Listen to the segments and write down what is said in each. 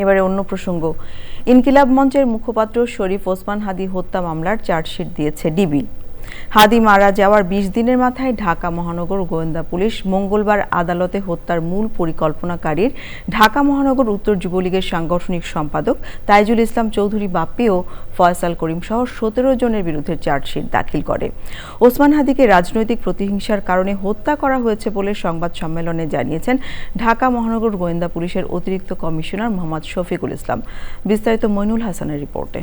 এবারে অন্য প্রসঙ্গ, ইনকিলাব মঞ্চের মুখপাত্র শরীফ ওসমান হাদী হত্যা মামলার চার্জশিট দিয়েছে ডিবি। হাদী মারা যাওয়ার ২০ দিনের মাথায় ঢাকা মহানগর গোয়েন্দা পুলিশ মঙ্গলবার আদালতে হত্যার মূল পরিকল্পনাকারীর ঢাকা মহানগর উত্তর যুবলীগের সাংগঠনিক সম্পাদক তাইজুল ইসলাম চৌধুরী বাপ্পি ও ফয়সাল করিম সহ ১৭ জনের বিরুদ্ধে চার্জশিট দাখিল করে। ওসমান হাদীকে রাজনৈতিক প্রতিহিংসার কারণে হত্যা করা হয়েছে বলে সংবাদ সম্মেলনে জানিয়েছেন ঢাকা মহানগর গোয়েন্দা পুলিশের অতিরিক্ত কমিশনার মোহাম্মদ শফিকুল ইসলাম। বিস্তারিত মইনুল হাসানের রিপোর্টে।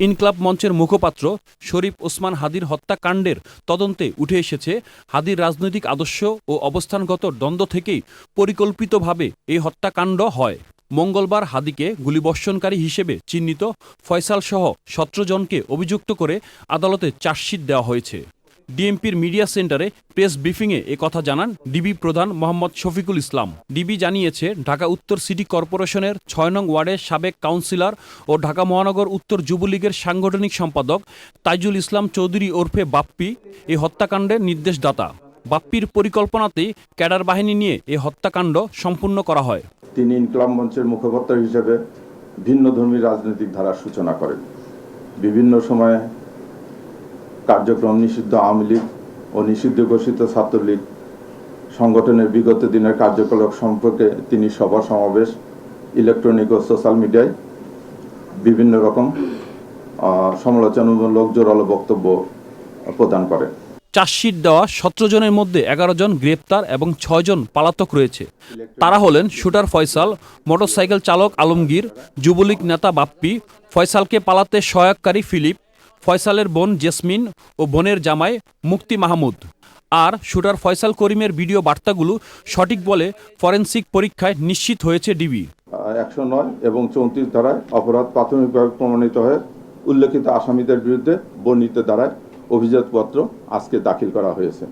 ইনকিলাব মঞ্চের মুখপাত্র শরীফ ওসমান হাদীর হত্যাকাণ্ডের তদন্তে উঠে এসেছে, হাদীর রাজনৈতিক আদর্শ ও অবস্থানগত দ্বন্দ্ব থেকেই পরিকল্পিতভাবে এই হত্যাকাণ্ড হয়। মঙ্গলবার হাদীকে গুলিবর্ষণকারী হিসেবে চিহ্নিত ফয়সাল সহ ১৭ জনকে অভিযুক্ত করে আদালতে চার্জশিট দেওয়া হয়েছে। ডিএমপির মিডিয়া সেন্টারে প্রেস ব্রিফিংয়ে কথা জানান ডিবি প্রধান মোহাম্মদ শফিকুল ইসলাম। ডিবি জানিয়েছে, ঢাকা উত্তর সিটি কর্পোরেশনের ৬ নং ওয়ার্ডের সাবেক কাউন্সিলর ও ঢাকা মহানগর উত্তর যুবলীগের সাংগঠনিক সম্পাদক তাইজুল ইসলাম চৌধুরী ওরফে বাপ্পি এই হত্যাকাণ্ডের নির্দেশদাতা। বাপ্পির পরিকল্পনাতেই ক্যাডার বাহিনী নিয়ে এই হত্যাকাণ্ড সম্পূর্ণ করা হয়। তিনি ইনকিলাব মঞ্চের মুখপাত্র হিসেবে ভিন্নধর্মী রাজনৈতিক ধারার সূচনা করেন। বিভিন্ন সময়ে কার্যক্রম নিষিদ্ধ আওয়ামী লীগ ও নিষিদ্ধ ঘোষিত ছাত্রলীগ সংগঠনের বিগত দিনের কার্যকলাপ সম্পর্কে তিনি সভা সমাবেশ, ইলেকট্রনিক ও সোশ্যাল মিডিয়ায় বিভিন্ন রকম সমালোচনামূলক জোরালো বক্তব্য প্রদান করেন। চার্জশিট দেওয়া ১৭ জনের মধ্যে ১১ জন গ্রেপ্তার এবং ৬ জন পলাতক রয়েছে। তারা হলেন শুটার ফয়সাল, মোটরসাইকেল চালক আলমগীর, যুবলীগ নেতা বাপ্পি, ফয়সালকে পালাতে সহায়ককারী ফিলিপ, ফয়সালের বোন জেসমিন ও বোনের জামাই মুক্তি মাহমুদ। আর শুটার ফয়সাল করিমের ভিডিও বার্তাগুলো সঠিক বলে ফরেনসিক পরীক্ষায় নিশ্চিত হয়েছে ডিবি। ১০৯ এবং ৩৪ ধারায় অপরাধ প্রাথমিকভাবে প্রমাণিত হয়ে উল্লেখিত আসামিদের বিরুদ্ধে বর্ণিত ধারায় অভিযোগপত্র আজকে দাখিল করা হয়েছে।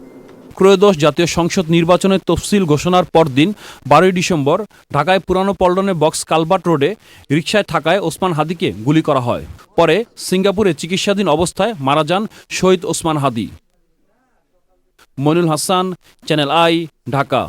ত্রয়োদশ জাতীয় সংসদ নির্বাচনের তফসিল ঘোষণার পরদিন ১২ ডিসেম্বর ঢাকায় পুরানো পল্টনে বক্স কালভার্ট রোডে রিকশায় থাকায় ওসমান হাদীকে গুলি করা হয়। পরে সিঙ্গাপুরে চিকিৎসাধীন অবস্থায় মারা যান শহীদ ওসমান হাদী। Mainul Hasan, channel I, Dhaka.